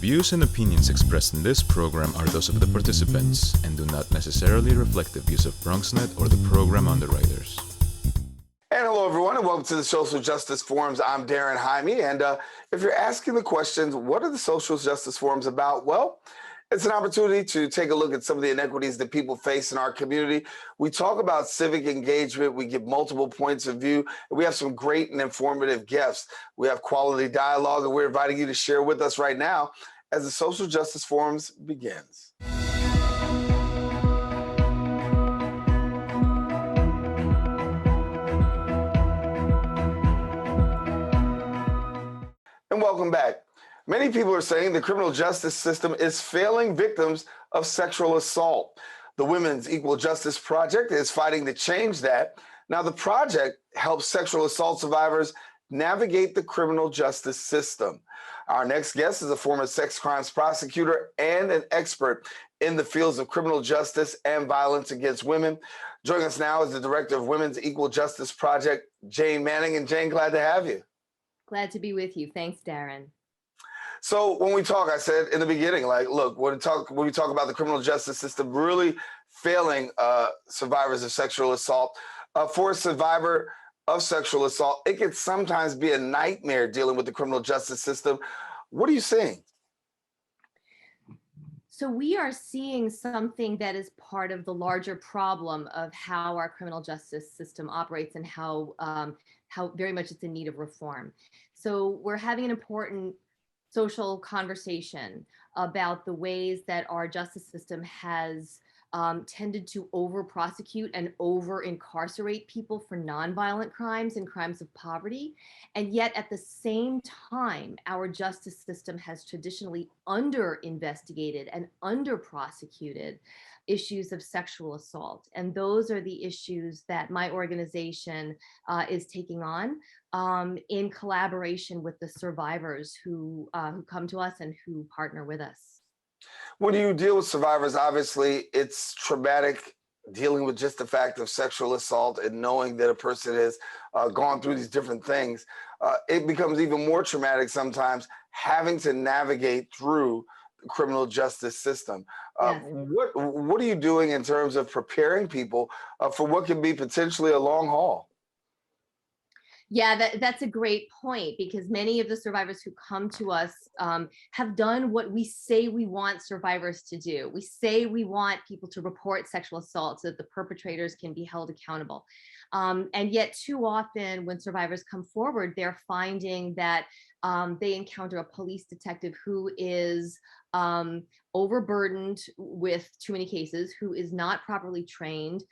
views and opinions expressed in this program are those of the participants and do not necessarily reflect the views of BronxNet or the program underwriters. And hello, everyone, and welcome to the Social Justice Forums. I'm Daren, Jaime, and if you're asking the questions, what are the Social Justice Forums about? Well, it's an opportunity to take a look at some of the inequities that people face in our community. We talk about civic engagement. We give multiple points of view. And we have some great and informative guests. We have quality dialogue, and we're inviting you to share with us right now as the Social Justice Forums begins. And welcome back. Many people are saying the criminal justice system is failing victims of sexual assault. The Women's Equal Justice Project is fighting to change that. Now, the project helps sexual assault survivors navigate the criminal justice system. Our next guest is a former sex crimes prosecutor and an expert in the fields of criminal justice and violence against women. Joining us now is the director of Women's Equal Justice Project, Jane Manning. And Jane, glad to have you. Glad to be with you. Thanks, Daren. So when we talk, I said in the beginning, like, look, when we talk about the criminal justice system really failing survivors of sexual assault, for a survivor of sexual assault, it can sometimes be a nightmare dealing with the criminal justice system. What are you seeing? So we are seeing something that is part of the larger problem of how our criminal justice system operates and how very much it's in need of reform. So we're having an important social conversation about the ways that our justice system has tended to over-prosecute and over-incarcerate people for nonviolent crimes and crimes of poverty. And yet at the same time, our justice system has traditionally under-investigated and under-prosecuted issues of sexual assault. And those are the issues that my organization is taking on in collaboration with the survivors who come to us and who partner with us. When you deal with survivors, obviously it's traumatic dealing with just the fact of sexual assault and knowing that a person has gone through these different things. It becomes even more traumatic sometimes having to navigate through the criminal justice system. Yes. What are you doing in terms of preparing people for what can be potentially a long haul? Yeah, that's a great point, because many of the survivors who come to us have done what we say we want survivors to do. We say we want people to report sexual assault so that the perpetrators can be held accountable. And yet too often when survivors come forward, they're finding that they encounter a police detective who is overburdened with too many cases, who is not properly trained,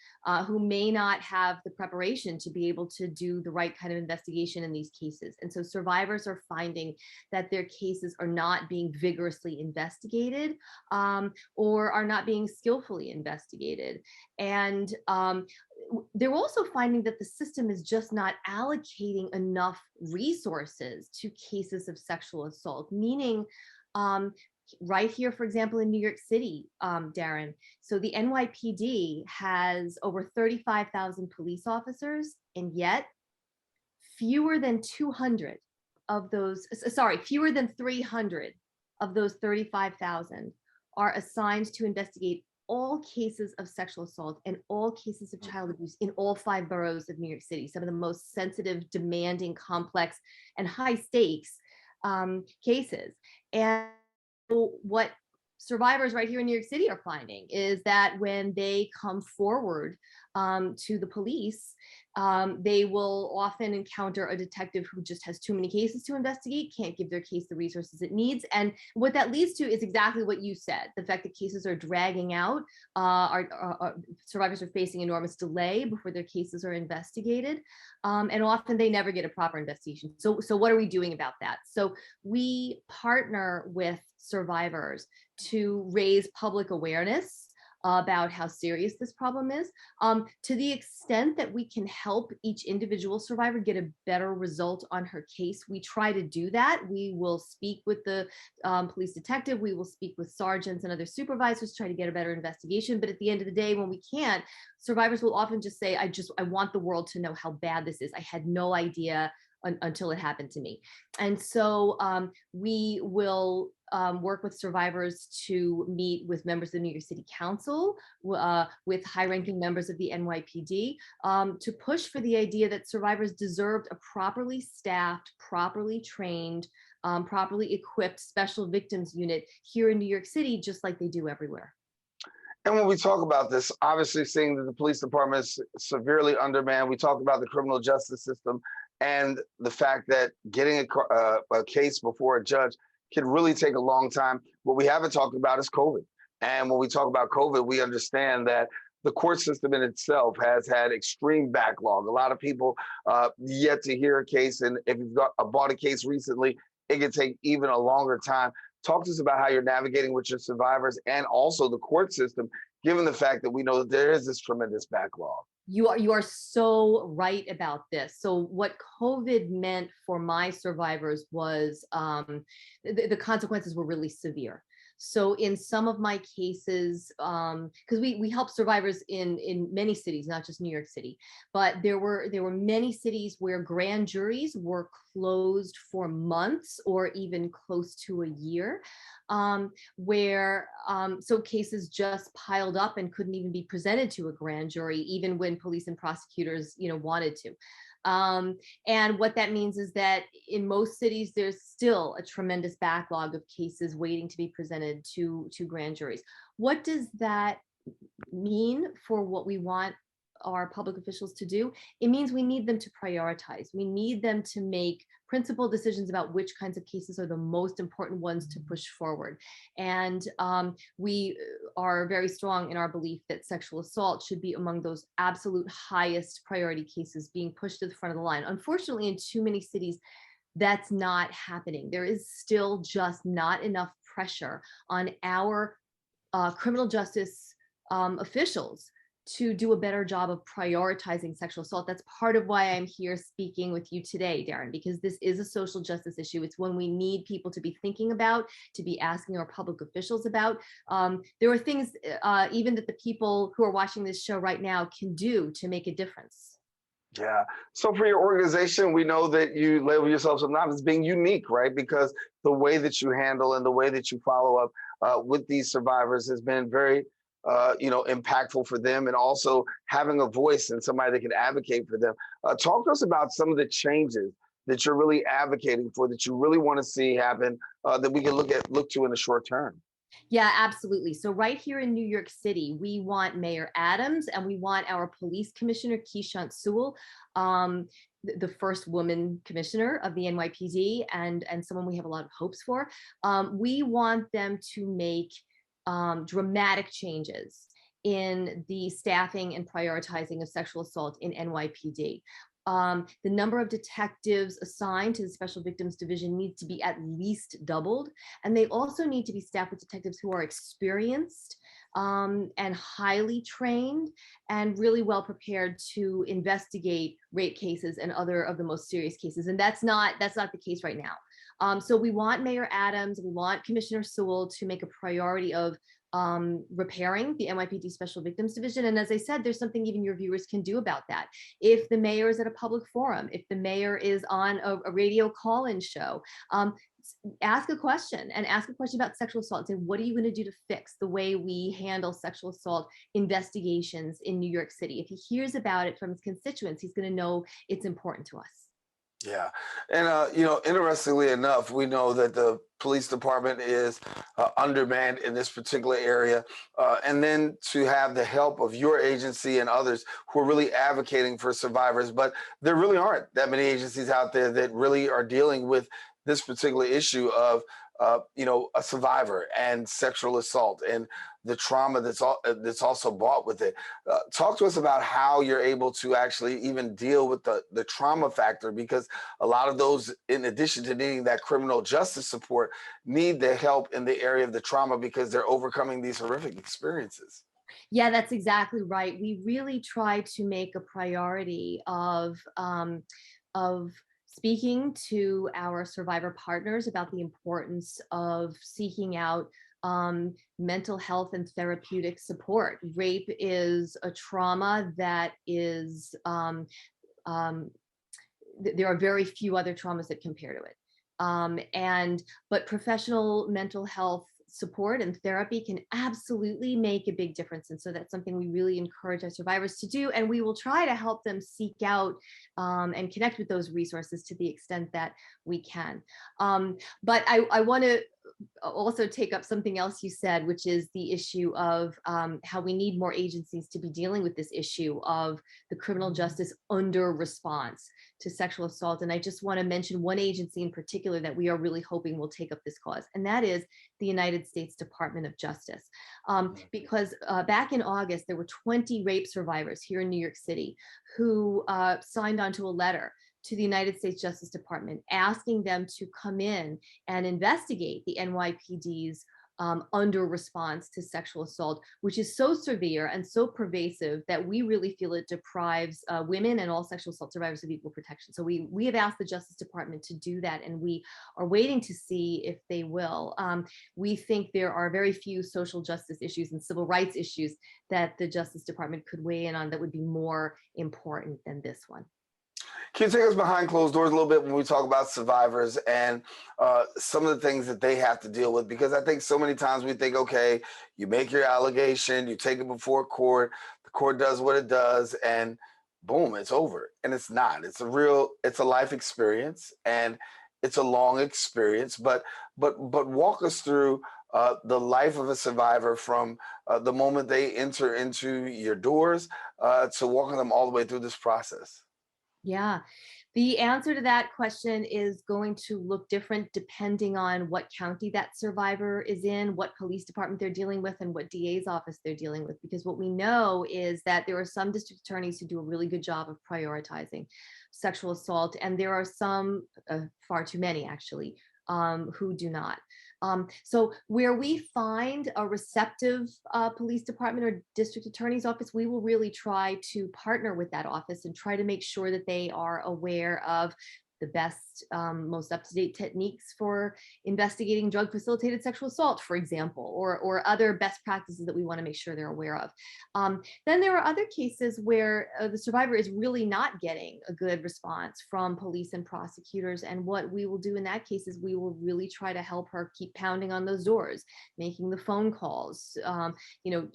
who may not have the preparation to be able to do the right kind of investigation in these cases. And so survivors are finding that their cases are not being vigorously investigated or are not being skillfully investigated. And they're also finding that the system is just not allocating enough resources to cases of sexual assault, meaning right here, for example, in New York City, Daren, so the NYPD has over 35,000 police officers, and yet fewer than 300 of those 35,000 are assigned to investigate all cases of sexual assault and all cases of child abuse in all 5 boroughs of New York City, some of the most sensitive, demanding, complex, and high stakes cases. And what survivors right here in New York City are finding is that when they come forward to the police, they will often encounter a detective who just has too many cases to investigate, can't give their case the resources it needs. And what that leads to is exactly what you said, the fact that cases are dragging out, survivors are facing enormous delay before their cases are investigated, and often they never get a proper investigation. So what are we doing about that? So we partner with survivors to raise public awareness about how serious this problem is, to the extent that we can help each individual survivor get a better result on her case. We try to do that. We will speak with the police detective, we will speak with sergeants and other supervisors, try to get a better investigation. But at the end of the day, when we can't, survivors will often just say, I want the world to know how bad this is. I had no idea until it happened to me. And so we will work with survivors to meet with members of the New York City Council, with high-ranking members of the NYPD, to push for the idea that survivors deserved a properly staffed, properly trained, properly equipped special victims unit here in New York City, just like they do everywhere. And when we talk about this, obviously seeing that the police department is severely undermanned, we talk about the criminal justice system and the fact that getting a case before a judge can really take a long time. What we haven't talked about is COVID. And when we talk about COVID, we understand that the court system in itself has had extreme backlog. A lot of people yet to hear a case. And if you've bought a case recently, it can take even a longer time. Talk to us about how you're navigating with your survivors and also the court system, given the fact that we know that there is this tremendous backlog. You are so right about this. So what COVID meant for my survivors was the consequences were really severe. So in some of my cases, because we help survivors in many cities, not just New York City, but there were many cities where grand juries were closed for months or even close to a year, where so cases just piled up and couldn't even be presented to a grand jury, even when police and prosecutors, wanted to. And what that means is that in most cities, there's still a tremendous backlog of cases waiting to be presented to grand juries. What does that mean for what we want our public officials to do? It means we need them to prioritize. We need them to make principled decisions about which kinds of cases are the most important ones to push forward. And we are very strong in our belief that sexual assault should be among those absolute highest priority cases being pushed to the front of the line. Unfortunately, in too many cities, that's not happening. There is still just not enough pressure on our criminal justice officials to do a better job of prioritizing sexual assault. That's part of why I'm here speaking with you today, Daren, because this is a social justice issue. It's one we need people to be thinking about, to be asking our public officials about. There are things even that the people who are watching this show right now can do to make a difference. Yeah. So for your organization, we know that you label yourself sometimes as being unique, right? Because the way that you handle and the way that you follow up with these survivors has been very impactful for them, and also having a voice and somebody that can advocate for them. Talk to us about some of the changes that you're really advocating for, that you really want to see happen, that we can look to in the short term. Yeah, absolutely. So right here in New York City, we want Mayor Adams and we want our police commissioner, Keechant Sewell, the first woman commissioner of the NYPD, and someone we have a lot of hopes for. We want them to make dramatic changes in the staffing and prioritizing of sexual assault in NYPD. The number of detectives assigned to the Special Victims Division needs to be at least doubled. And they also need to be staffed with detectives who are experienced and highly trained and really well prepared to investigate rape cases and other of the most serious cases. And that's not the case right now. So we want Mayor Adams, we want Commissioner Sewell to make a priority of repairing the NYPD Special Victims Division. And as I said, there's something even your viewers can do about that. If the mayor is at a public forum, if the mayor is on a radio call-in show, ask a question about sexual assault and say, what are you going to do to fix the way we handle sexual assault investigations in New York City? If he hears about it from his constituents, he's going to know it's important to us. Yeah. And, interestingly enough, we know that the police department is undermanned in this particular area. And then to have the help of your agency and others who are really advocating for survivors. But there really aren't that many agencies out there that really are dealing with this particular issue of, a survivor and sexual assault and the trauma that's also brought with it. Talk to us about how you're able to actually even deal with the trauma factor, because a lot of those, in addition to needing that criminal justice support, need the help in the area of the trauma because they're overcoming these horrific experiences. Yeah, that's exactly right. We really try to make a priority of speaking to our survivor partners about the importance of seeking out mental health and therapeutic support. Rape is a trauma that is there are very few other traumas that compare to it. But professional mental health support and therapy can absolutely make a big difference. And so that's something we really encourage our survivors to do. And we will try to help them seek out and connect with those resources to the extent that we can. But I want to also take up something else you said, which is the issue of how we need more agencies to be dealing with this issue of the criminal justice under response to sexual assault. And I just want to mention one agency in particular that we are really hoping will take up this cause, and that is the United States Department of Justice. Because back in August, there were 20 rape survivors here in New York City who signed onto a letter to the United States Justice Department, asking them to come in and investigate the NYPD's under response to sexual assault, which is so severe and so pervasive that we really feel it deprives women and all sexual assault survivors of equal protection. So we have asked the Justice Department to do that, and we are waiting to see if they will. We think there are very few social justice issues and civil rights issues that the Justice Department could weigh in on that would be more important than this one. Can you take us behind closed doors a little bit when we talk about survivors and some of the things that they have to deal with? Because I think so many times we think, okay, you make your allegation, you take it before court, the court does what it does, and boom, it's over. And it's not. It's a life experience, and it's a long experience. But walk us through the life of a survivor from the moment they enter into your doors to walking them all the way through this process. Yeah, the answer to that question is going to look different depending on what county that survivor is in, what police department they're dealing with, and what DA's office they're dealing with. Because what we know is that there are some district attorneys who do a really good job of prioritizing sexual assault, and there are some, far too many actually, who do not. So where we find a receptive police department or district attorney's office, we will really try to partner with that office and try to make sure that they are aware of the best, most up-to-date techniques for investigating drug-facilitated sexual assault, for example, or other best practices that we want to make sure they're aware of. Then there are other cases where the survivor is really not getting a good response from police and prosecutors, and what we will do in that case is we will really try to help her keep pounding on those doors, making the phone calls,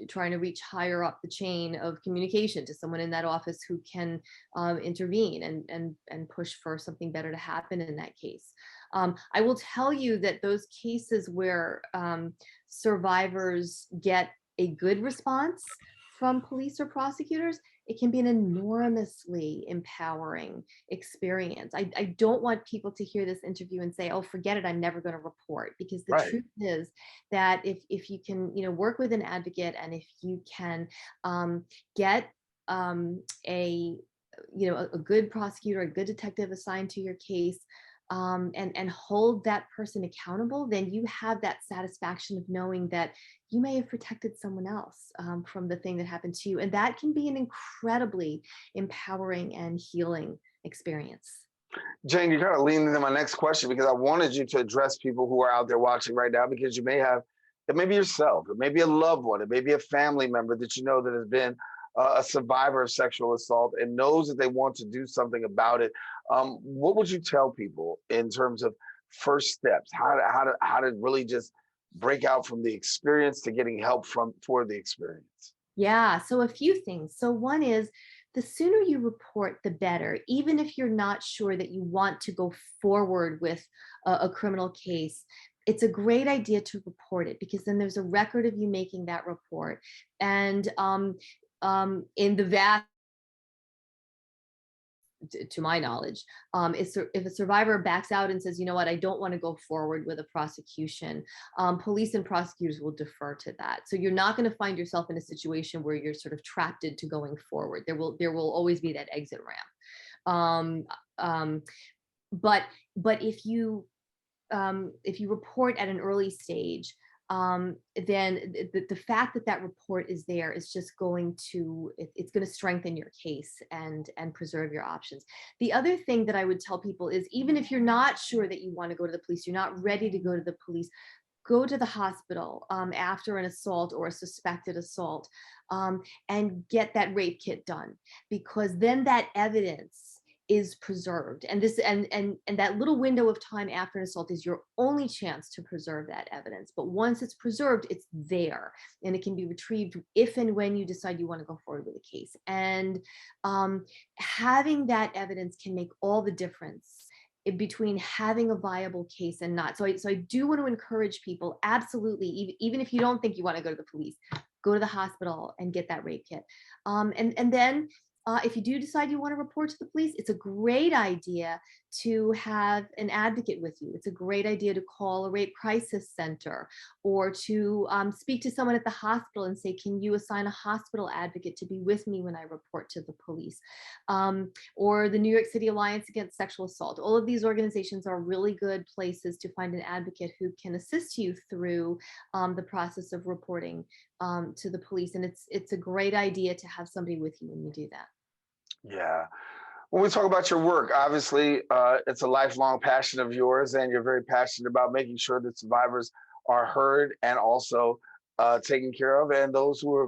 trying to reach higher up the chain of communication to someone in that office who can intervene and push for something better to happen in that case. I will tell you that those cases where survivors get a good response from police or prosecutors, it can be an enormously empowering experience. I don't want people to hear this interview and say, oh, forget it, I'm never going to report. Because the truth is that if you can work with an advocate, and if you can get a good prosecutor, a good detective assigned to your case, and hold that person accountable, then you have that satisfaction of knowing that you may have protected someone else from the thing that happened to you. And that can be an incredibly empowering and healing experience. Jane, you kind of leaned into my next question, because I wanted you to address people who are out there watching right now, because you may have, it may be yourself, it may be a loved one, it may be a family member that you know that has been a survivor of sexual assault and knows that they want to do something about it. What would you tell people in terms of first steps, how to really just break out from the experience to getting help for the experience? Yeah, so a few things. So one is, the sooner you report, the better. Even if you're not sure that you want to go forward with a criminal case, it's a great idea to report it, because then there's a record of you making that report. And in the vast, to my knowledge, if a survivor backs out and says, you know what, I don't want to go forward with a prosecution, police and prosecutors will defer to that. So you're not going to find yourself in a situation where you're sort of trapped into going forward. There will always be that exit ramp. But if you report at an early stage, then the fact that report is there is just going to, it's going to strengthen your case and preserve your options. The other thing that I would tell people is, even if you're not sure that you want to go to the police, you're not ready to go to the police, go to the hospital after an assault or a suspected assault, and get that rape kit done, because then that evidence is preserved. And this and that little window of time after an assault is your only chance to preserve that evidence. But once it's preserved, it's there and it can be retrieved if and when you decide you want to go forward with a case. And having that evidence can make all the difference between having a viable case and not. So I do want to encourage people, absolutely, even if you don't think you want to go to the police, go to the hospital and get that rape kit. And then if you do decide you want to report to the police, it's a great idea to have an advocate with you. It's a great idea to call a rape crisis center or to speak to someone at the hospital and say, can you assign a hospital advocate to be with me when I report to the police? Or the New York City Alliance Against Sexual Assault. All of these organizations are really good places to find an advocate who can assist you through the process of reporting to the police. And it's a great idea to have somebody with you when you do that. Yeah. When we talk about your work, obviously, it's a lifelong passion of yours, and you're very passionate about making sure that survivors are heard and also taken care of, and those who are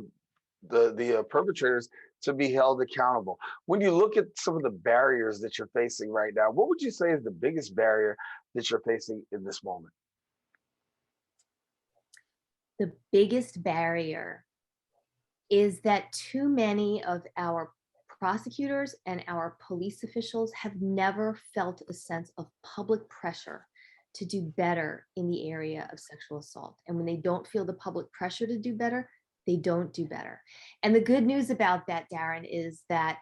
the perpetrators to be held accountable. When you look at some of the barriers that you're facing right now, what would you say is the biggest barrier that you're facing in this moment? The biggest barrier is that too many of our prosecutors and our police officials have never felt a sense of public pressure to do better in the area of sexual assault. And when they don't feel the public pressure to do better, they don't do better. And the good news about that, Daren, is that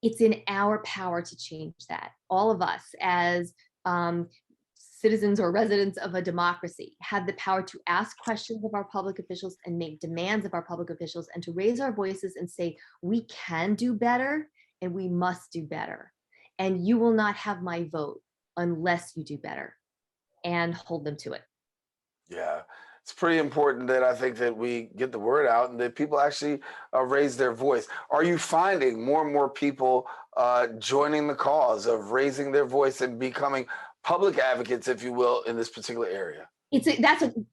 it's in our power to change that. All of us as citizens or residents of a democracy have the power to ask questions of our public officials and make demands of our public officials and to raise our voices and say, we can do better and we must do better. And you will not have my vote unless you do better, and hold them to it. Yeah, it's pretty important that I think that we get the word out and that people actually raise their voice. Are you finding more and more people joining the cause of raising their voice and becoming public advocates, if you will, in this particular area?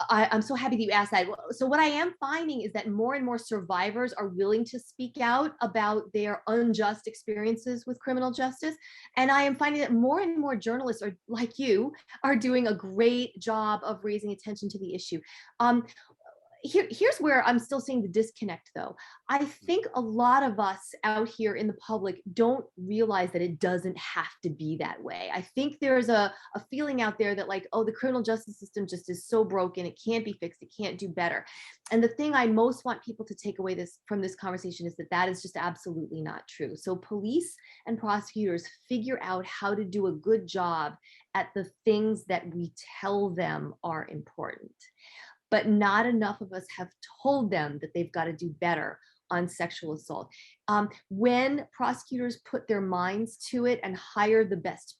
I'm so happy that you asked that. So what I am finding is that more and more survivors are willing to speak out about their unjust experiences with criminal justice. And I am finding that more and more journalists are like you are doing a great job of raising attention to the issue. Here's where I'm still seeing the disconnect, though. I think a lot of us out here in the public don't realize that it doesn't have to be that way. I think there's a feeling out there that like, oh, the criminal justice system just is so broken, it can't be fixed, it can't do better. And the thing I most want people to take away from this conversation is that is just absolutely not true. So police and prosecutors figure out how to do a good job at the things that we tell them are important. But not enough of us have told them that they've got to do better on sexual assault. When prosecutors put their minds to it and hire the best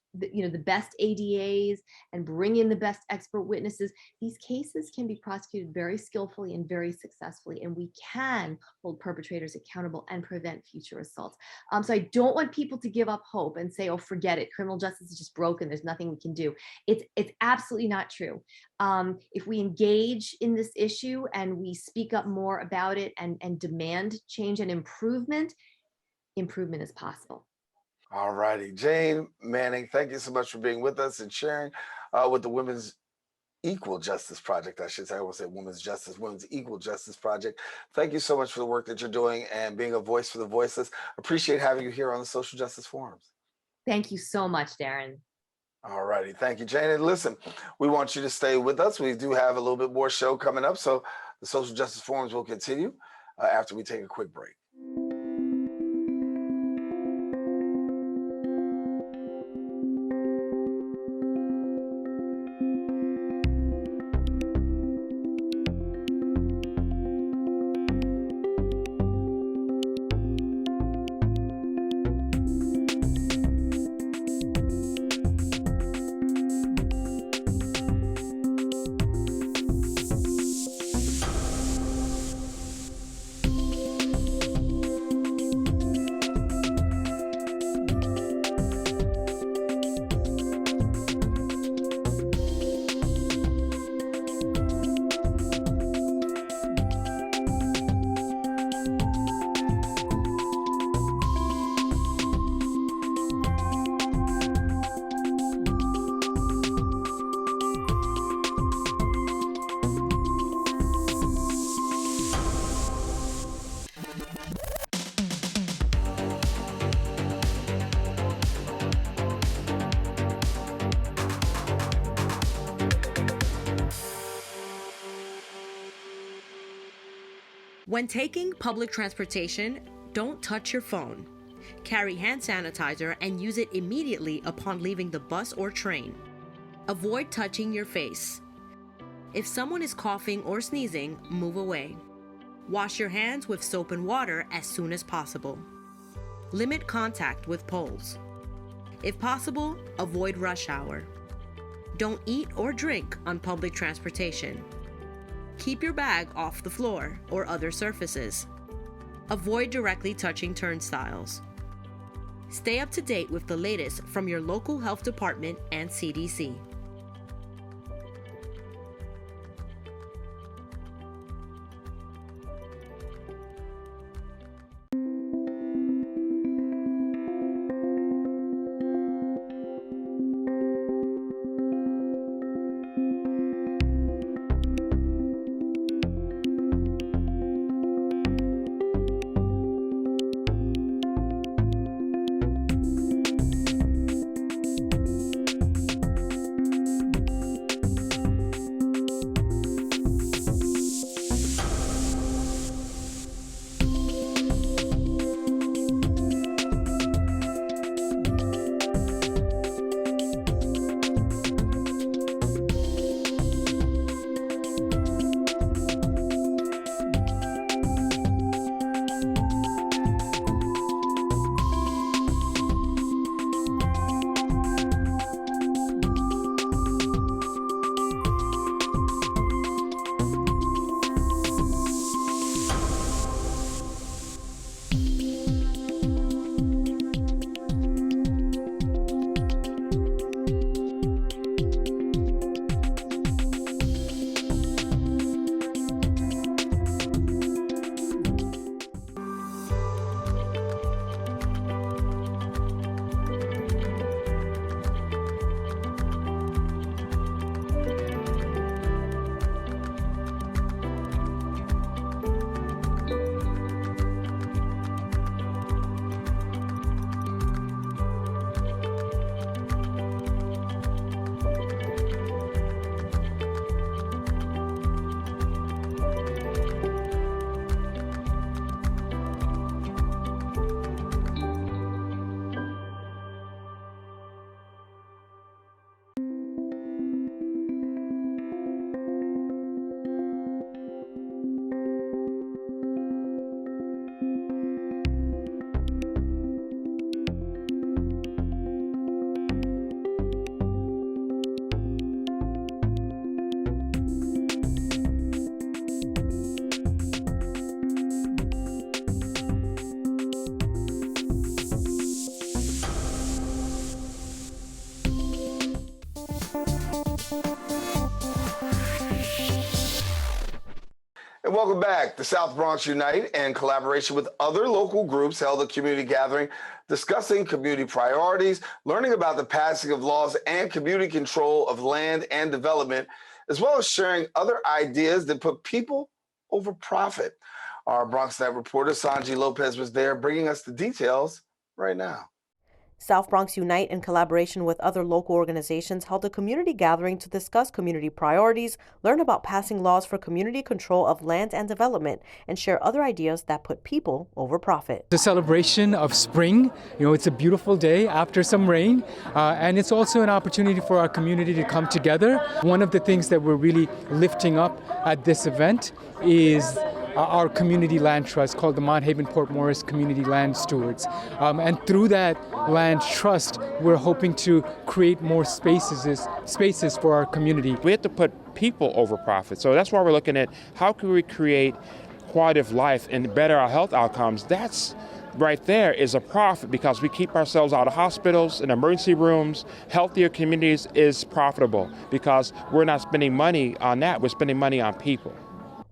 ADAs and bring in the best expert witnesses, these cases can be prosecuted very skillfully and very successfully, and we can hold perpetrators accountable and prevent future assaults. So I don't want people to give up hope and say, oh, forget it, criminal justice is just broken, there's nothing we can do. It's absolutely not true. If we engage in this issue and we speak up more about it and demand change and improvement is possible. All righty. Jane Manning, thank you so much for being with us and sharing with the Women's Equal Justice Project, I should say. I won't say Women's Justice, Women's Equal Justice Project. Thank you so much for the work that you're doing and being a voice for the voiceless. Appreciate having you here on the Social Justice Forums. Thank you so much, Daren. All righty. Thank you, Jane. And listen, we want you to stay with us. We do have a little bit more show coming up, so the Social Justice Forums will continue after we take a quick break. When taking public transportation, don't touch your phone. Carry hand sanitizer and use it immediately upon leaving the bus or train. Avoid touching your face. If someone is coughing or sneezing, move away. Wash your hands with soap and water as soon as possible. Limit contact with poles. If possible, avoid rush hour. Don't eat or drink on public transportation. Keep your bag off the floor or other surfaces. Avoid directly touching turnstiles. Stay up to date with the latest from your local health department and CDC. And welcome back. The South Bronx Unite, in collaboration with other local groups, held a community gathering discussing community priorities, learning about the passing of laws and community control of land and development, as well as sharing other ideas that put people over profit. Our BronxNet reporter, Sanji Lopez, was there bringing us the details right now. South Bronx Unite, in collaboration with other local organizations, held a community gathering to discuss community priorities, learn about passing laws for community control of land and development, and share other ideas that put people over profit. The celebration of spring, it's a beautiful day after some rain, and it's also an opportunity for our community to come together. One of the things that we're really lifting up at this event is our community land trust called the Mont Haven Port Morris Community Land Stewards. And through that land trust, we're hoping to create more spaces for our community. We have to put people over profit. So that's why we're looking at how can we create quality of life and better our health outcomes. That's right there is a profit because we keep ourselves out of hospitals and emergency rooms. Healthier communities is profitable because we're not spending money on that, we're spending money on people.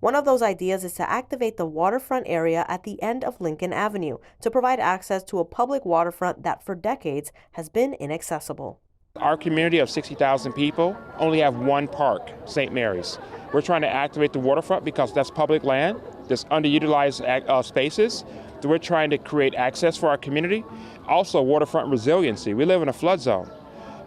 One of those ideas is to activate the waterfront area at the end of Lincoln Avenue to provide access to a public waterfront that for decades has been inaccessible. Our community of 60,000 people only have one park, St. Mary's. We're trying to activate the waterfront because that's public land, there's underutilized spaces. So we're trying to create access for our community. Also waterfront resiliency. We live in a flood zone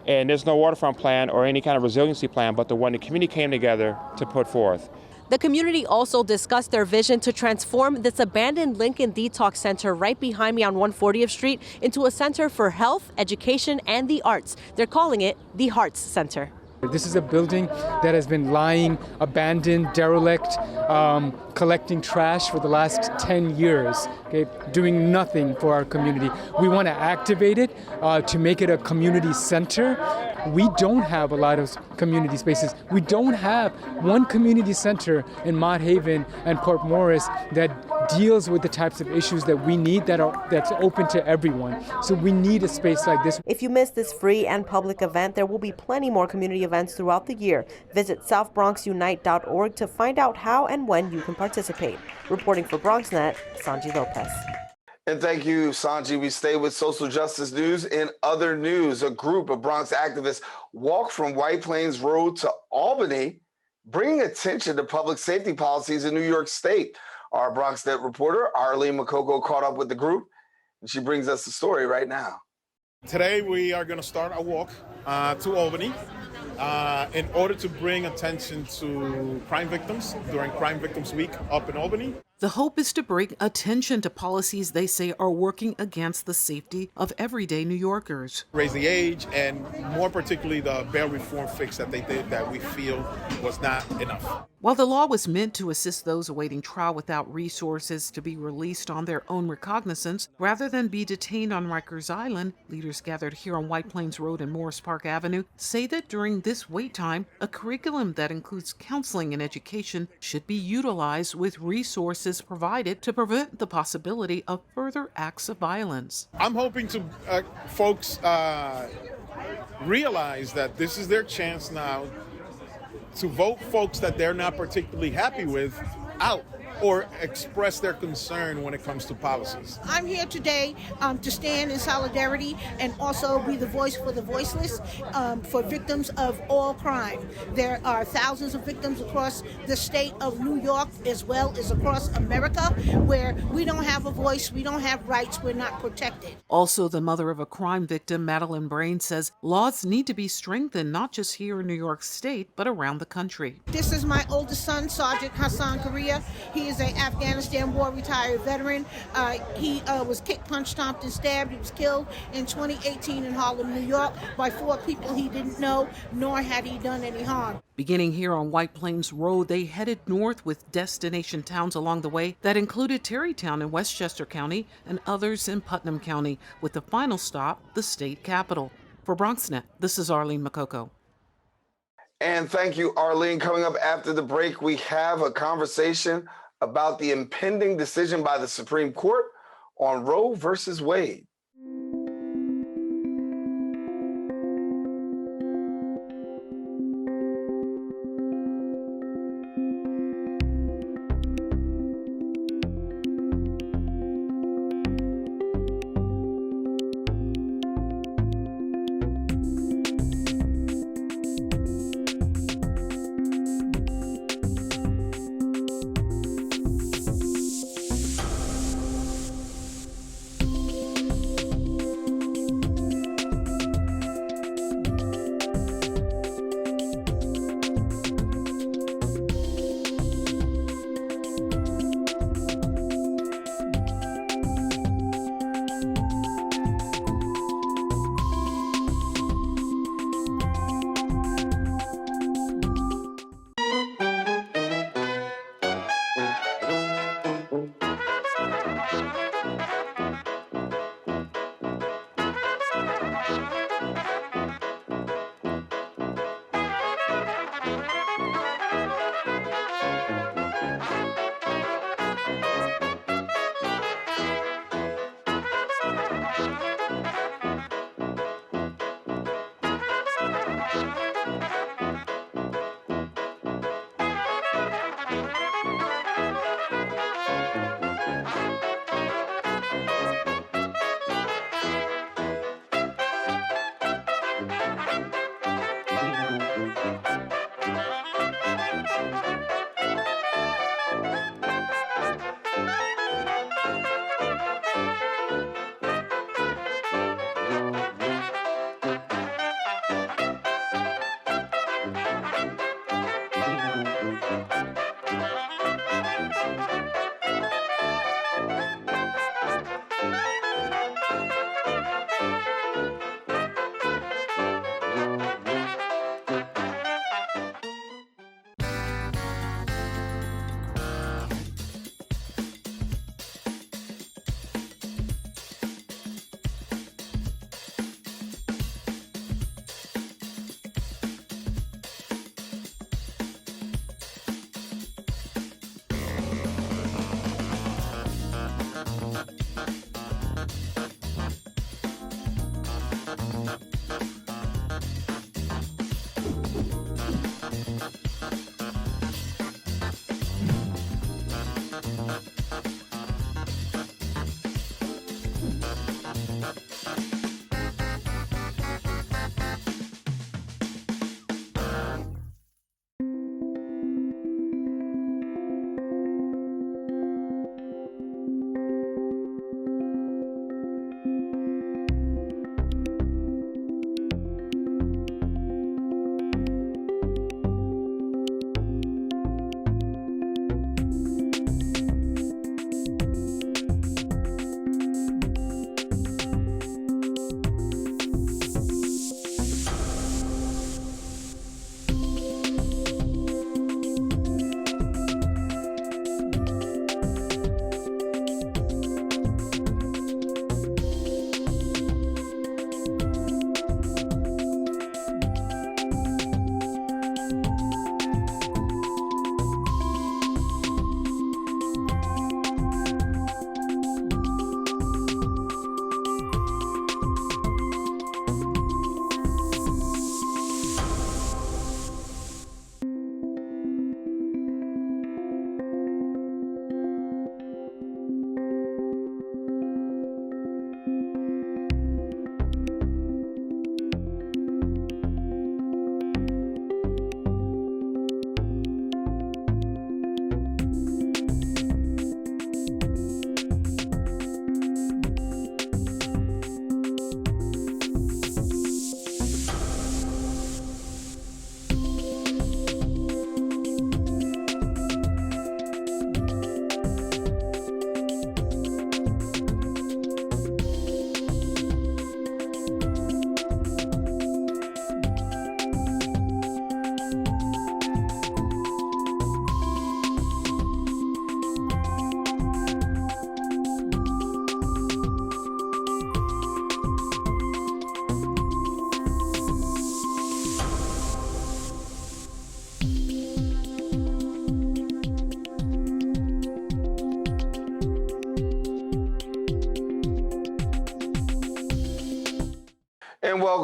and there's no waterfront plan or any kind of resiliency plan but the one the community came together to put forth. The community also discussed their vision to transform this abandoned Lincoln Detox Center right behind me on 140th Street into a center for health, education, and the arts. They're calling it the Hearts Center. This is a building that has been lying abandoned, derelict, collecting trash for the last 10 years, okay, doing nothing for our community. We want to activate it to make it a community center. We don't have a lot of community spaces. We don't have one community center in Mott Haven and Port Morris that deals with the types of issues that we need that's open to everyone. So we need a space like this. If you missed this free and public event, there will be plenty more community events throughout the year. Visit southbronxunite.org to find out how and when you can participate. Reporting for BronxNet, Sanji Lopez. And thank you, Sanji. We stay with social justice news. In other news, a group of Bronx activists walked from White Plains Road to Albany, bringing attention to public safety policies in New York State. Our BronxNet reporter, Arlene Makoko, caught up with the group, and she brings us the story right now. Today, we are going to start our walk to Albany in order to bring attention to crime victims during Crime Victims Week up in Albany. The hope is to bring attention to policies they say are working against the safety of everyday New Yorkers. Raise the age, and more particularly the bail reform fix that they did that we feel was not enough. While the law was meant to assist those awaiting trial without resources to be released on their own recognizance rather than be detained on Rikers Island, leaders gathered here on White Plains Road and Morris Park Avenue say that during this wait time, a curriculum that includes counseling and education should be utilized with resources provided to prevent the possibility of further acts of violence. I'm hoping to folks realize that this is their chance now to vote folks that they're not particularly happy with out or express their concern when it comes to policies. I'm here today to stand in solidarity and also be the voice for the voiceless for victims of all crime. There are thousands of victims across the state of New York as well as across America where we don't have a voice, we don't have rights, we're not protected. Also, the mother of a crime victim, Madeline Brain, says laws need to be strengthened not just here in New York State, but around the country. This is my oldest son, Sergeant Hassan Korea. He is an Afghanistan war retired veteran. He was kicked, punched, stomped, and stabbed. He was killed in 2018 in Harlem, New York, by 4 people he didn't know, nor had he done any harm. Beginning here on White Plains Road, they headed north with destination towns along the way that included Tarrytown in Westchester County and others in Putnam County, with the final stop, the state capital. For BronxNet, this is Arlene Makoko. And thank you, Arlene. Coming up after the break, we have a conversation about the impending decision by the Supreme Court on Roe versus Wade.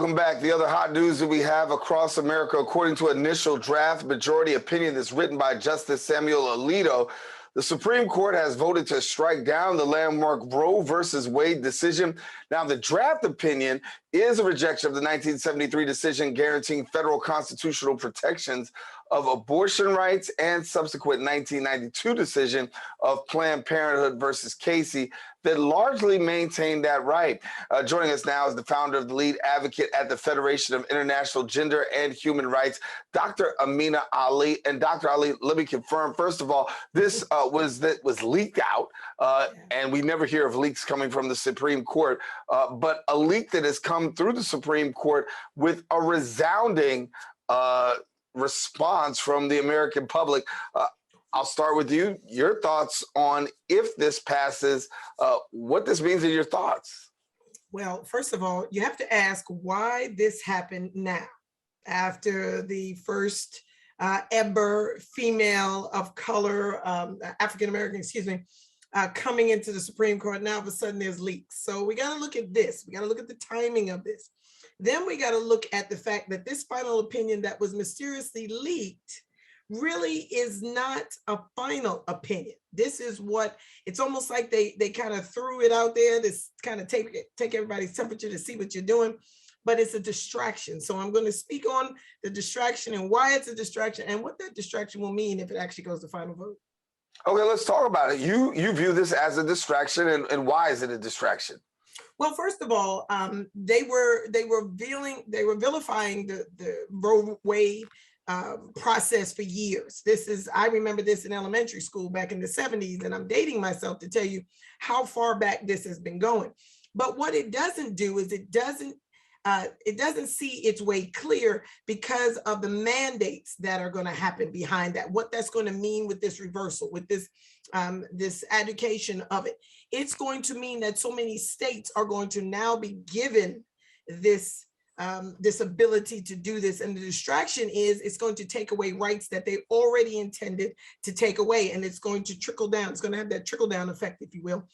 Welcome back. The other hot news that we have across America, according to initial draft majority opinion that's written by Justice Samuel Alito, the Supreme Court has voted to strike down the landmark Roe versus Wade decision. Now, the draft opinion is a rejection of the 1973 decision guaranteeing federal constitutional protections of abortion rights and subsequent 1992 decision of Planned Parenthood versus Casey that largely maintained that right. Joining us now is the founder of the lead advocate at the Federation of International Gender and Human Rights, Dr. Ameena Ali. And Dr. Ali, let me confirm, first of all, this was leaked out, and we never hear of leaks coming from the Supreme Court, but a leak that has come through the Supreme Court with a resounding response from the American public. I'll start with you. Your thoughts on, if this passes, what this means in your thoughts? Well, first of all, you have to ask why this happened now, after the first ever female of color, African-American, coming into the Supreme Court. Now, all of a sudden, there's leaks. So we got to look at this. We got to look at the timing of this. Then we got to look at the fact that this final opinion that was mysteriously leaked really is not a final opinion. This is what, it's almost like they kind of threw it out there to kind of take everybody's temperature to see what you're doing, but it's a distraction. So I'm going to speak on the distraction and why it's a distraction and what that distraction will mean if it actually goes to final vote. Okay, let's talk about it. You view this as a distraction, and why is it a distraction? Well, first of all, they were vilifying the Roe Wade process for years. I remember this in elementary school back in the 70s, and I'm dating myself to tell you how far back this has been going. But what it doesn't do is it doesn't see its way clear because of the mandates that are going to happen behind that, what that's going to mean with this reversal, with this education of it. It's going to mean that so many states are going to now be given this ability to do this. And the distraction is it's going to take away rights that they already intended to take away. And it's going to trickle down. It's going to have that trickle down effect, if you will,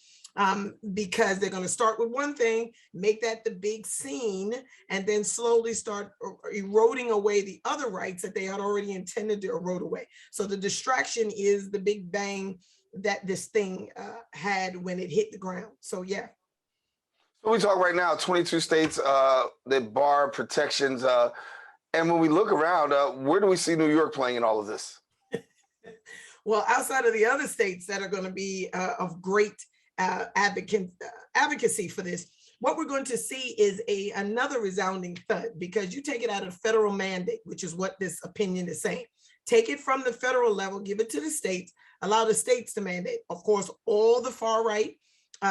because they're going to start with one thing, make that the big scene, and then slowly start eroding away the other rights that they had already intended to erode away. So the distraction is the big bang that this thing had when it hit the ground. So, yeah. So we talk right now, 22 states that bar protections. And when we look around, where do we see New York playing in all of this? Well, outside of the other states that are going to be of great advocacy for this, what we're going to see is another resounding thud, because you take it out of federal mandate, which is what this opinion is saying. Take it from the federal level, give it to the states, allow the states to mandate. Of course, all the far right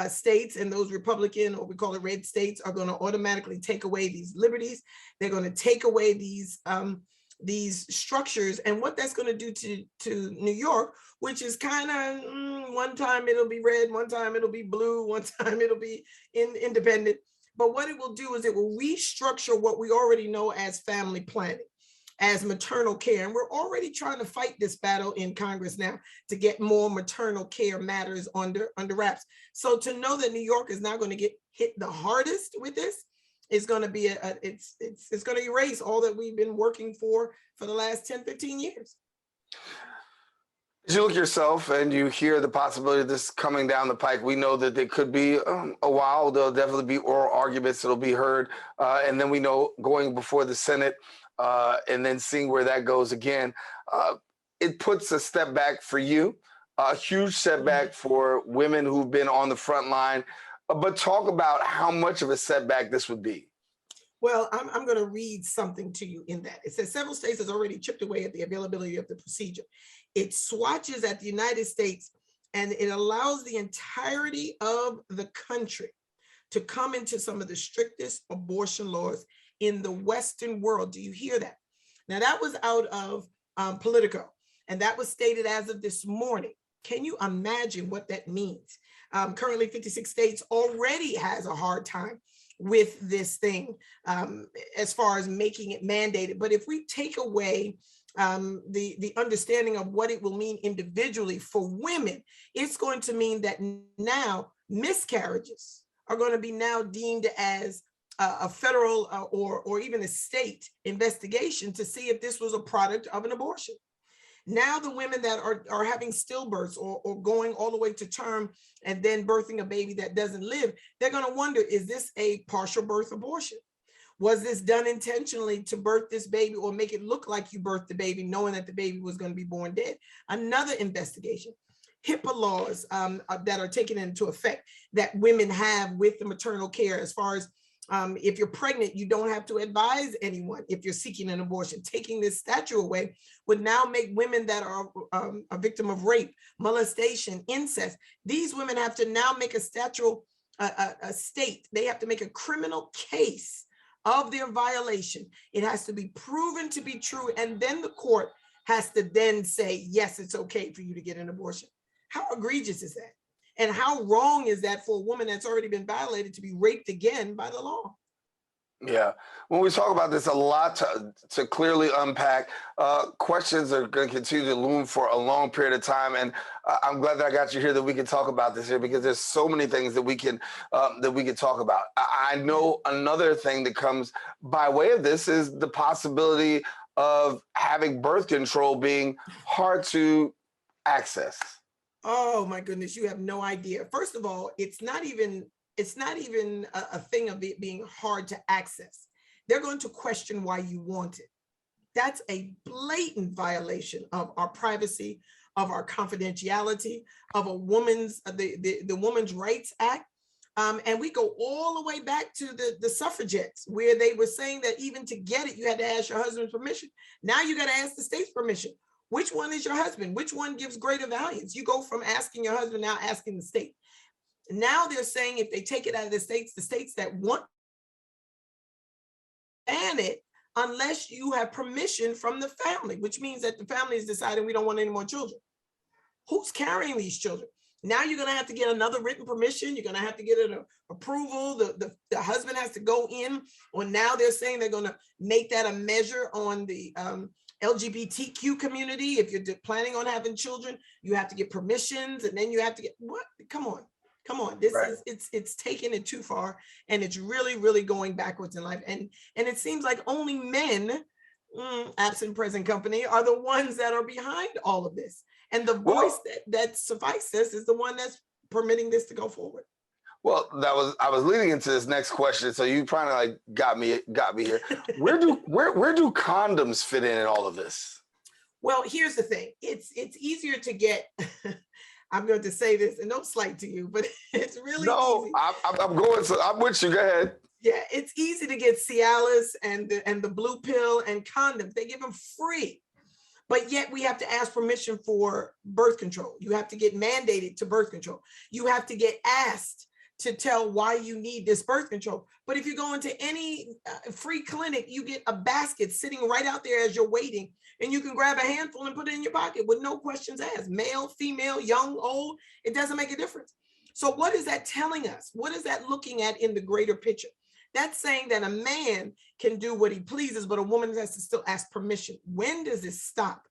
states and those Republican, or we call it red states, are going to automatically take away these liberties. They're going to take away these structures, and what that's going to do to New York, which is kind of one time it'll be red, one time it'll be blue, one time it'll be independent. But what it will do is it will restructure what we already know as family planning, as maternal care. And we're already trying to fight this battle in Congress now to get more maternal care matters under wraps. So to know that New York is now going to get hit the hardest with this is going to be it's going to erase all that we've been working for the last 10, 15 years. As you look yourself and you hear the possibility of this coming down the pike, we know that it could be a while. There'll definitely be oral arguments that'll be heard. And then we know going before the Senate and then seeing where that goes again, it puts a step back for you, a huge setback for women who've been on the front line. But talk about how much of a setback this would be. Well, I'm going to read something to you in that. It says several states has already chipped away at the availability of the procedure. It swatches at the United States, and it allows the entirety of the country to come into some of the strictest abortion laws in the Western world. Do you hear that? Now, that was out of Politico, and that was stated as of this morning. Can you imagine what that means? Currently, 56 states already has a hard time with this thing as far as making it mandated. But if we take away the understanding of what it will mean individually for women, it's going to mean that now miscarriages are going to be now deemed as a federal or even a state investigation to see if this was a product of an abortion. Now the women that are having stillbirths or going all the way to term and then birthing a baby that doesn't live, they're going to wonder, is this a partial birth abortion? Was this done intentionally to birth this baby or make it look like you birthed the baby knowing that the baby was going to be born dead? Another investigation. HIPAA laws that are taken into effect that women have with the maternal care, as far as if you're pregnant, you don't have to advise anyone if you're seeking an abortion. Taking this statute away would now make women that are a victim of rape, molestation, incest, these women have to now make a statute, a state, they have to make a criminal case of their violation. It has to be proven to be true, and then the court has to then say, yes, it's okay for you to get an abortion. How egregious is that? And how wrong is that for a woman that's already been violated to be raped again by the law? Yeah, when we talk about this, a lot to clearly unpack. Questions are going to continue to loom for a long period of time, and I'm glad that I got you here that we can talk about this here, because there's so many things that we can talk about. I know another thing that comes by way of this is the possibility of having birth control being hard to access. Oh my goodness, you have no idea. First of all, it's not even a thing of it being hard to access. They're going to question why you want it. That's a blatant violation of our privacy, of our confidentiality, of a woman's the Women's Rights Act. And we go all the way back to the suffragettes, where they were saying that even to get it, you had to ask your husband's permission. Now you got to ask the state's permission. Which one is your husband? Which one gives greater values? You go from asking your husband, now asking the state. Now they're saying if they take it out of the states that want ban it, unless you have permission from the family, which means that the family is deciding we don't want any more children. Who's carrying these children? Now you're going to have to get another written permission. You're going to have to get an approval. The husband has to go in. Or now they're saying they're going to make that a measure on the LGBTQ community. If you're planning on having children, you have to get permissions, and then you have to get what? Come on. This right. It's taking it too far, and it's really going backwards in life. And it seems like only men, absent present company, are the ones that are behind all of this. And the voice that suffices is the one that's permitting this to go forward. Well, I was leading into this next question, so you probably like got me here. Where do condoms fit in all of this? Well, here's the thing. It's easier to get. I'm going to say this, and no slight to you, but it's really easy. I'm with you. Go ahead. Yeah, it's easy to get Cialis and the blue pill and condoms. They give them free. But yet we have to ask permission for birth control. You have to get mandated to birth control. You have to get asked to tell why you need this birth control. But if you go into any free clinic, you get a basket sitting right out there as you're waiting, and you can grab a handful and put it in your pocket with no questions asked. Male, female, young, old, it doesn't make a difference. So what is that telling us? What is that looking at in the greater picture? That's saying that a man can do what he pleases, but a woman has to still ask permission. When does this stop?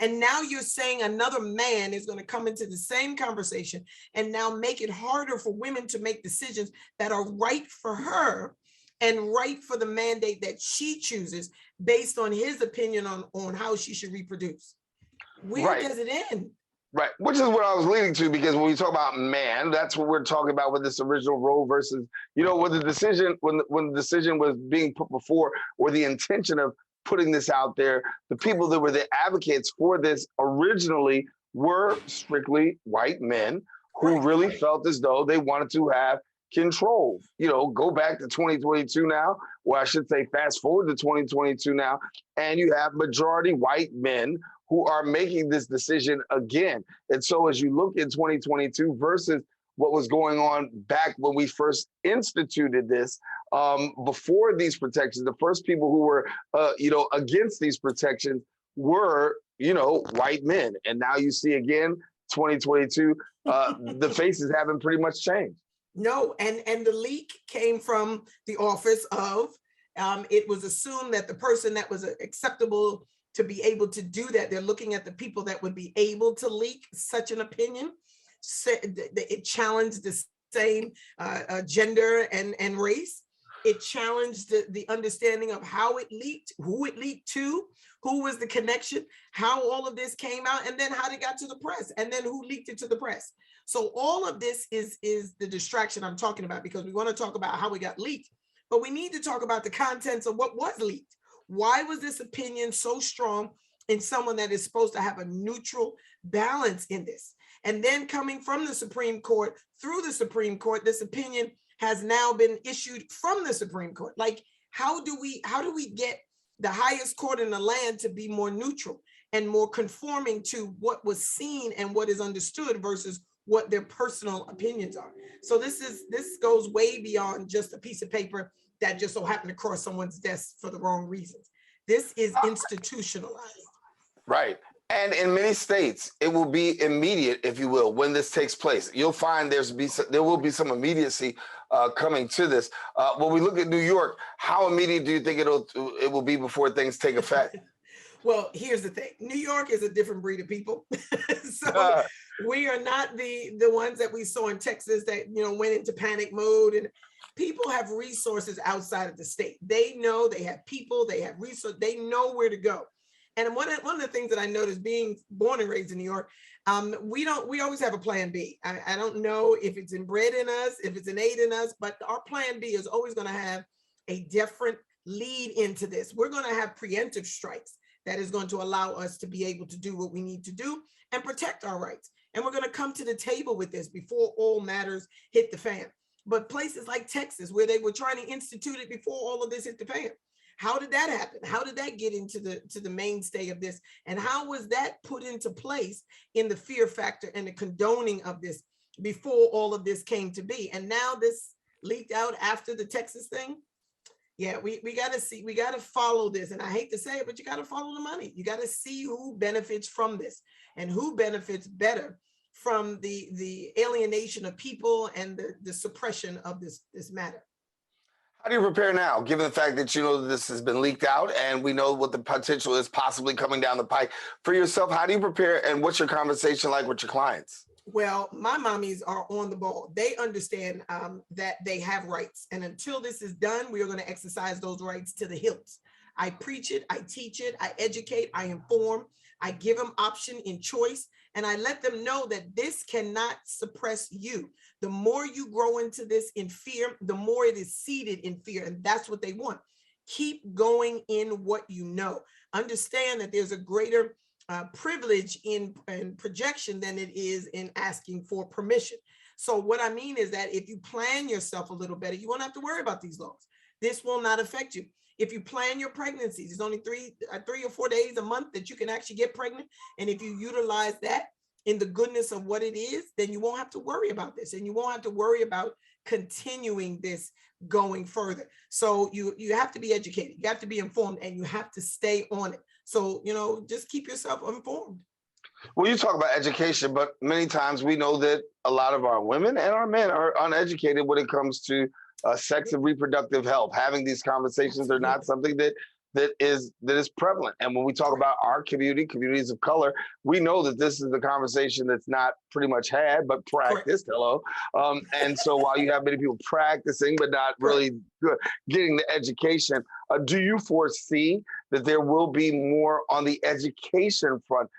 And now you're saying another man is going to come into the same conversation and now make it harder for women to make decisions that are right for her and right for the mandate that she chooses based on his opinion on how she should reproduce. Where does it end? Right, which is what I was leading to, because when we talk about man, that's what we're talking about with this original Roe versus, when the decision was being put before, or the intention of putting this out there, the people that were the advocates for this originally were strictly white men who really felt as though they wanted to have control. Go back to 2022 now, or I should say fast forward to 2022 now, and you have majority white men who are making this decision again. And so as you look in 2022 versus what was going on back when we first instituted this, before these protections, the first people who were, against these protections were, white men. And now you see again, 2022, the faces haven't pretty much changed. No, and the leak came from the office of, it was assumed that the person that was acceptable to be able to do that, they're looking at the people that would be able to leak such an opinion. It challenged the same gender and race. It challenged the understanding of how it leaked, who it leaked to, who was the connection, how all of this came out, and then how it got to the press, and then who leaked it to the press. So all of this is the distraction I'm talking about, because we want to talk about how it got leaked, but we need to talk about the contents of what was leaked. Why was this opinion so strong in someone that is supposed to have a neutral balance in this? And then coming from the Supreme Court, through the Supreme Court, this opinion has now been issued from the Supreme Court. Like, how do we get the highest court in the land to be more neutral and more conforming to what was seen and what is understood versus what their personal opinions are? So this goes way beyond just a piece of paper that just so happened to cross someone's desk for the wrong reasons. This is institutionalized. Right. And in many states, it will be immediate, if you will, when this takes place. You'll find there will be some immediacy coming to this. When we look at New York, how immediate do you think it will be before things take effect? Well, here's the thing. New York is a different breed of people. So we are not the ones that we saw in Texas that, went into panic mode. And people have resources outside of the state. They know, they have people, they have resources, they know where to go. And one of the things that I noticed, being born and raised in New York, we always have a plan B. I don't know if it's inbred in us, if it's innate in us, but our plan B is always going to have a different lead into this. We're going to have preemptive strikes that is going to allow us to be able to do what we need to do and protect our rights. And we're going to come to the table with this before all matters hit the fan. But places like Texas, where they were trying to institute it before all of this hit the fan, how did that happen? How did that get into the mainstay of this? And how was that put into place in the fear factor and the condoning of this before all of this came to be? And now this leaked out after the Texas thing. Yeah, we got to see, we got to follow this. And I hate to say it, but you got to follow the money. You got to see who benefits from this and who benefits better from the alienation of people and the suppression of this matter. How do you prepare now, given the fact that you know this has been leaked out and we know what the potential is possibly coming down the pike for yourself? How do you prepare, and what's your conversation like with your clients? Well, my mommies are on the ball. They understand that they have rights. And until this is done, we are going to exercise those rights to the hilt. I preach it, I teach it, I educate, I inform, I give them option in choice, and I let them know that this cannot suppress you. The more you grow into this in fear, the more it is seated in fear, and that's what they want. Keep going in what you know. Understand that there's a greater privilege in projection than it is in asking for permission. So what I mean is that if you plan yourself a little better, you won't have to worry about these laws. This will not affect you. If you plan your pregnancies, it's only 3 or 4 days a month that you can actually get pregnant. And if you utilize that in the goodness of what it is, then you won't have to worry about this, and you won't have to worry about continuing this going further. So you have to be educated, you have to be informed, and you have to stay on it. So, just keep yourself informed. Well, you talk about education, but many times we know that a lot of our women and our men are uneducated when it comes to sex and reproductive health. Having these conversations are not something that is prevalent. And when we talk about our communities of color, we know that this is the conversation that's not pretty much had, but practiced. Hello. And so while you have many people practicing, but not really getting the education, do you foresee that there will be more on the education front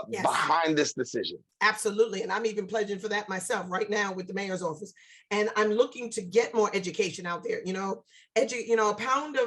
Yes. behind this decision? Absolutely. And I'm even pledging for that myself right now with the mayor's office. And I'm looking to get more education out there. A pound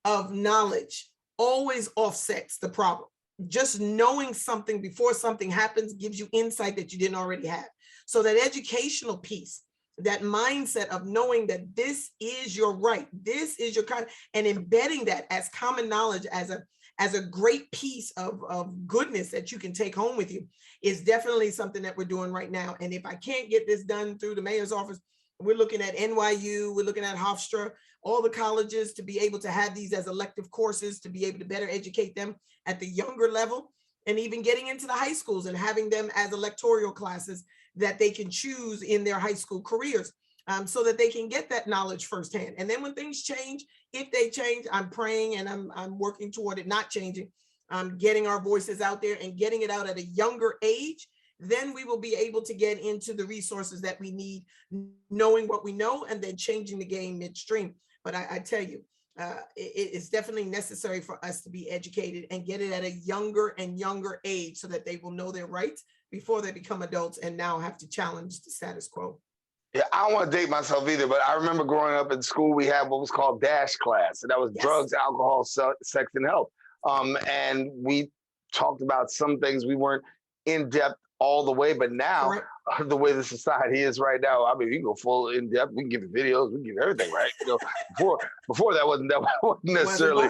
of knowledge always offsets the problem. Just knowing something before something happens gives you insight that you didn't already have. So that educational piece, that mindset of knowing that this is your right, this is your kind, and embedding that as common knowledge, as a great piece of goodness that you can take home with you, is definitely something that we're doing right now. And if I can't get this done through the mayor's office, we're looking at NYU, we're looking at Hofstra, all the colleges, to be able to have these as elective courses, to be able to better educate them at the younger level, and even getting into the high schools and having them as electoral classes that they can choose in their high school careers, so that they can get that knowledge firsthand. And then when things change, if they change, I'm praying and I'm working toward it not changing, getting our voices out there and getting it out at a younger age then we will be able to get into the resources that we need, knowing what we know and then changing the game midstream. But I tell you, it's definitely necessary for us to be educated and get it at a younger and younger age so that they will know their rights before they become adults and now have to challenge the status quo. Yeah, I don't want to date myself either, but I remember growing up in school, we had what was called DASH class, and that was drugs, alcohol, sex, and health. And we talked about some things. We weren't in depth all the way, but now the way the society is right now, I mean, we can go full in depth. We can give you videos, we can give you everything, right? You know, before that wasn't necessarily.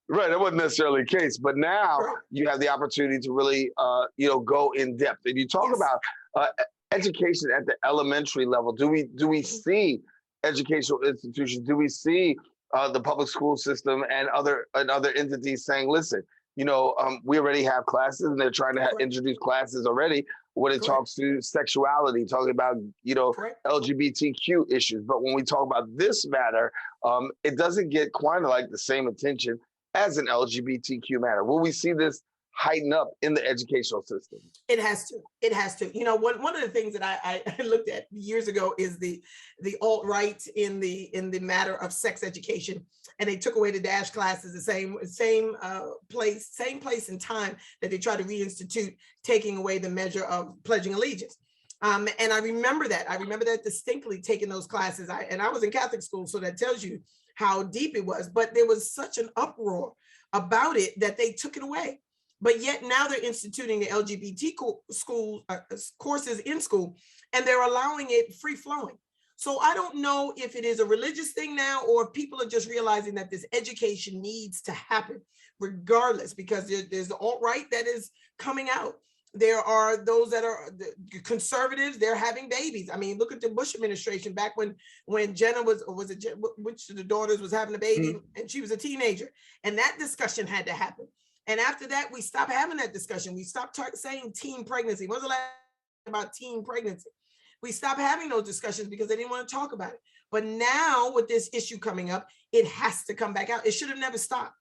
Right, that wasn't necessarily the case, but now you have the opportunity to really, go in depth. And you talk about education at the elementary level. Do we see educational institutions? Do we see the public school system and other entities saying, listen, we already have classes, and they're trying to introduce classes already when it talks to sexuality, talking about LGBTQ issues. But when we talk about this matter, it doesn't get quite like the same attention as an LGBTQ matter. Will we see this heighten up in the educational system? It has to. It has to. One of the things that I looked at years ago is the alt-right in the matter of sex education, and they took away the DASH classes, the same place and time that they tried to reinstitute, taking away the measure of pledging allegiance. And I remember that. I remember that distinctly, taking those classes. I was in Catholic school, so that tells you how deep it was. But there was such an uproar about it that they took it away. But yet now they're instituting the LGBT courses in school, and they're allowing it free flowing. So I don't know if it is a religious thing now, or if people are just realizing that this education needs to happen regardless, because there's the alt-right that is coming out. There are those that are the conservatives, they're having babies. I mean, look at the Bush administration back when Jenna which of the daughters was having a baby, and she was a teenager. And that discussion had to happen. And after that, we stopped having that discussion. We stopped saying teen pregnancy. When was the last about teen pregnancy? We stopped having those discussions because they didn't want to talk about it. But now with this issue coming up, it has to come back out. It should have never stopped.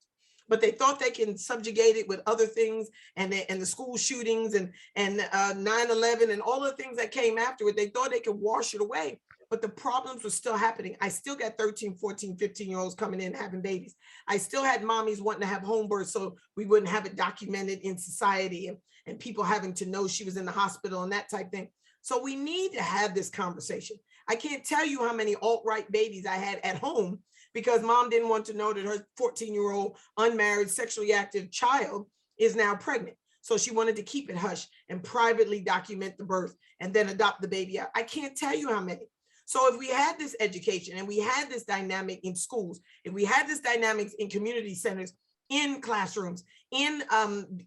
But they thought they can subjugate it with other things, and the school shootings and 9/11 and all the things that came after it. They thought they could wash it away, but the problems were still happening. I still got 13, 14, 15-year-olds coming in having babies. I still had mommies wanting to have home births so we wouldn't have it documented in society, and people having to know she was in the hospital and that type thing. So we need to have this conversation. I can't tell you how many alt-right babies I had at home because mom didn't want to know that her 14-year-old unmarried, sexually active child is now pregnant. So she wanted to keep it hush and privately document the birth and then adopt the baby out. I can't tell you how many. So if we had this education and we had this dynamic in schools, if we had this dynamics in community centers, in classrooms, in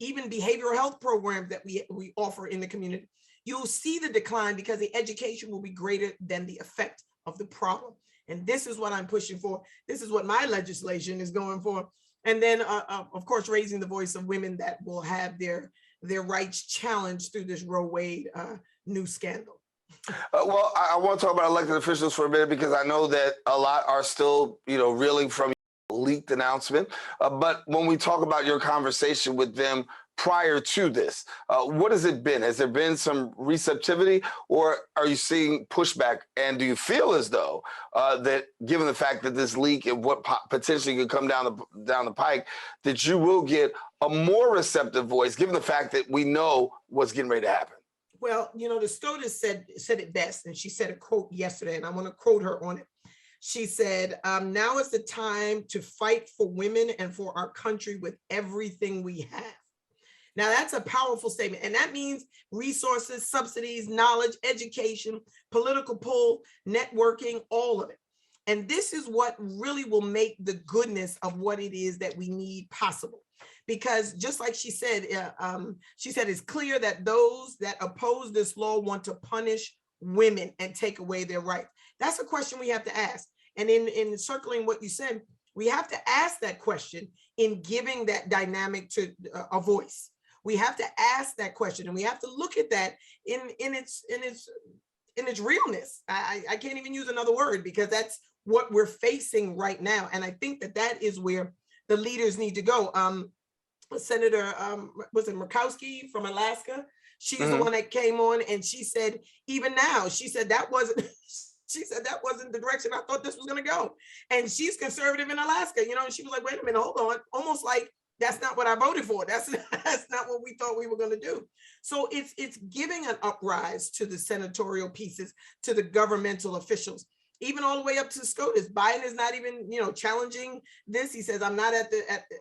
even behavioral health programs that we offer in the community, you'll see the decline because the education will be greater than the effect of the problem. And this is what I'm pushing for. This is what my legislation is going for. And then, of course, raising the voice of women that will have their rights challenged through this Roe Wade new scandal. Well, I want to talk about elected officials for a minute because I know that a lot are still, reeling from leaked announcement. But when we talk about your conversation with them prior to this, what has it been? Has there been some receptivity, or are you seeing pushback? And do you feel as though that, given the fact that this leak and what potentially could come down the pike, that you will get a more receptive voice, given the fact that we know what's getting ready to happen? Well, the SCOTUS said it best, and she said a quote yesterday, and I want to quote her on it. She said, now is the time to fight for women and for our country with everything we have. Now, that's a powerful statement, and that means resources, subsidies, knowledge, education, political pull, networking, all of it. And this is what really will make the goodness of what it is that we need possible. Because just like she said it's clear that those that oppose this law want to punish women and take away their rights. That's a question we have to ask. And in circling what you said, we have to ask that question in giving that dynamic to a voice. We have to ask that question, and we have to look at that in its realness. I can't even use another word because that's what we're facing right now. And I think that is where the leaders need to go. Senator, was it Murkowski from Alaska? She's the one that came on and she said, even now, she said that wasn't, she said that wasn't the direction I thought this was going to go. And she's conservative in Alaska, you know, and she was like, wait a minute, hold on. Almost like, that's not what I voted for. That's not what we thought we were going to do. So it's giving an uprise to the senatorial pieces, to the governmental officials, even all the way up to SCOTUS. Biden is not even, you know, challenging this. He says, I'm not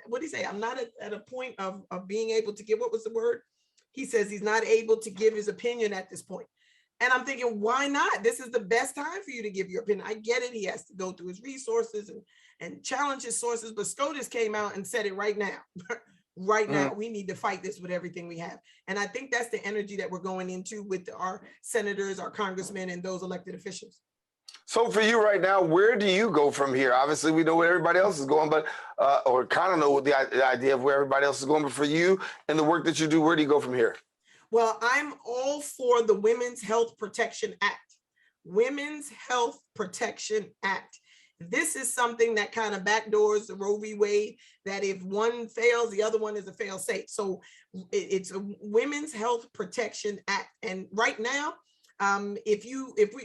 what did he say? I'm not at a point of being able to give, what was the word? He says he's not able to give his opinion at this point. And I'm thinking, why not? This is the best time for you to give your opinion. I get it. He has to go through his resources and challenge his sources, but SCOTUS came out and said it right now. Right now, we need to fight this with everything we have. And I think that's the energy that we're going into with our senators, our congressmen, and those elected officials. So for you right now, where do you go from here? Obviously, we know where everybody else is going, but or kind of know what the idea of where everybody else is going. But for you and the work that you do, where do you go from here? Well, I'm all for the Women's Health Protection Act. Women's Health Protection Act. This is something that kind of backdoors the Roe v. Wade, that if one fails, the other one is a fail safe. So it's a Women's Health Protection Act. And right now, if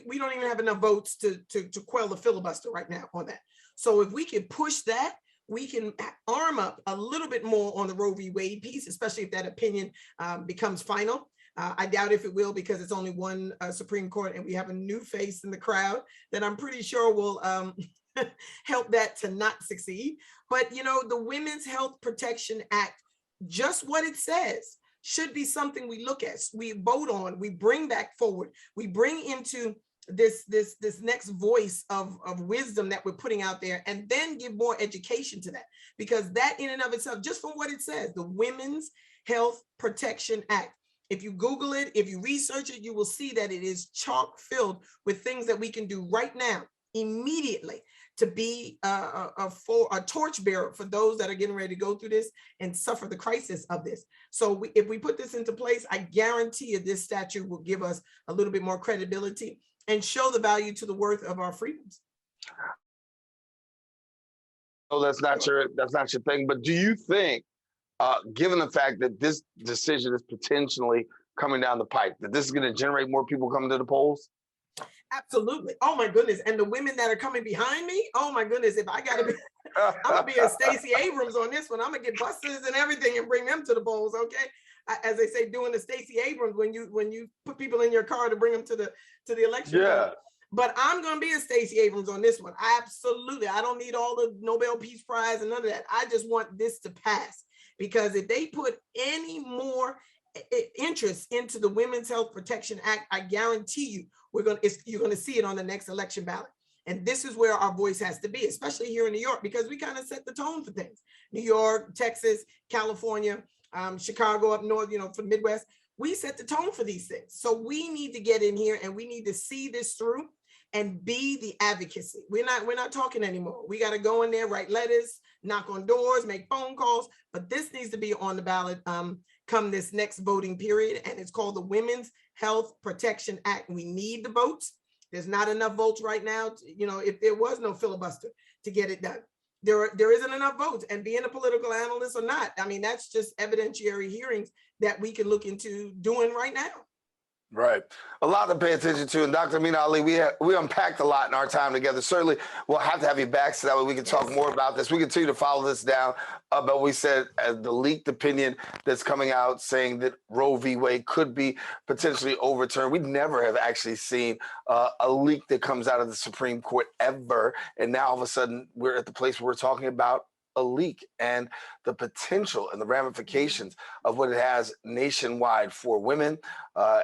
we don't even have enough votes to quell the filibuster right now on that. So if we can push that, we can arm up a little bit more on the Roe v. Wade piece, especially if that opinion becomes final. I doubt if it will, because it's only one Supreme Court and we have a new face in the crowd that I'm pretty sure will help that to not succeed. But, you know, the Women's Health Protection Act, just what it says, should be something we look at, we vote on, we bring back forward, we bring into this next voice of wisdom that we're putting out there, and then give more education to that, because that in and of itself, just from what it says, the Women's Health Protection Act, if you Google it, if you research it, you will see that it is chock filled with things that we can do right now, immediately, to be a torchbearer for those that are getting ready to go through this and suffer the crisis of this. So if we put this into place, I guarantee you this statute will give us a little bit more credibility and show the value to the worth of our freedoms. Oh, that's not your thing. But do you think, given the fact that this decision is potentially coming down the pipe, that this is going to generate more people coming to the polls? Absolutely. Oh my goodness. And the women that are coming behind me, oh my goodness, if I gotta be, I'm gonna be a Stacey Abrams on this one. I'm gonna get buses and everything and bring them to the polls, okay? As they say, doing the Stacey Abrams when you put people in your car to bring them to the election. Yeah. But I'm gonna be a Stacey Abrams on this one. Absolutely. I don't need all the Nobel Peace Prize and none of that. I just want this to pass, because if they put any more interest into the Women's Health Protection Act, I guarantee you you're going to see it on the next election ballot. And this is where our voice has to be, especially here in New York, because we kind of set the tone for things. New York, Texas, California, Chicago up north, you know, for the Midwest, we set the tone for these things. So we need to get in here and we need to see this through and be the advocacy. We're not talking anymore. We got to go in there, write letters, knock on doors, make phone calls, but this needs to be on the ballot come this next voting period. And it's called the Women's Health Protection Act. We need the votes. There's not enough votes right now. You know, if there was no filibuster to get it done, there isn't enough votes. And being a political analyst or not, I mean, that's just evidentiary hearings that we can look into doing right now. Right. A lot to pay attention to. And Dr. Ameena Ali, we unpacked a lot in our time together. Certainly, we'll have to have you back so that way we can talk more about this. We continue to follow this down. But we said the leaked opinion that's coming out saying that Roe v. Wade could be potentially overturned. We never have actually seen a leak that comes out of the Supreme Court ever. And now all of a sudden, we're at the place where we're talking about a leak and the potential and the ramifications of what it has nationwide for women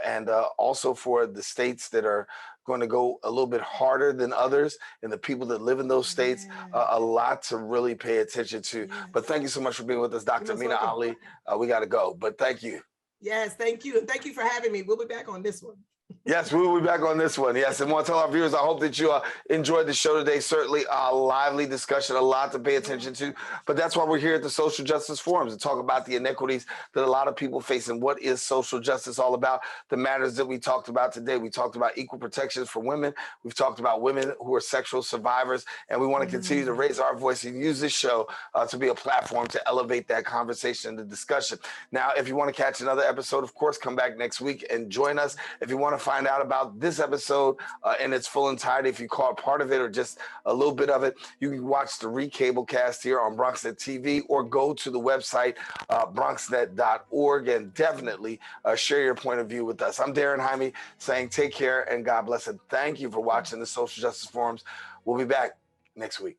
and also for the states that are going to go a little bit harder than others and the people that live in those states. A lot to really pay attention to. But thank you so much for being with us, Dr. Ameena Ali. We got to go, but thank you. Yes, thank you. And thank you for having me. We'll be back on this one. Yes, we will be back on this one. Yes, and want to tell our viewers, I hope that you enjoyed the show today. Certainly a lively discussion, a lot to pay attention to. But that's why we're here at the Social Justice Forums to talk about the inequities that a lot of people face and what is social justice all about. The matters that we talked about today. We talked about equal protections for women. We've talked about women who are sexual survivors. And we want to continue to raise our voice and use this show to be a platform to elevate that conversation and the discussion. Now, if you want to catch another episode, of course, come back next week and join us. If you want to find out about this episode in its full entirety, if you caught part of it or just a little bit of it, you can watch the recablecast here on BronxNet TV or go to the website BronxNet.org and definitely share your point of view with us. I'm Daren Jaime saying take care and God bless and thank you for watching the Social Justice Forums. We'll be back next week.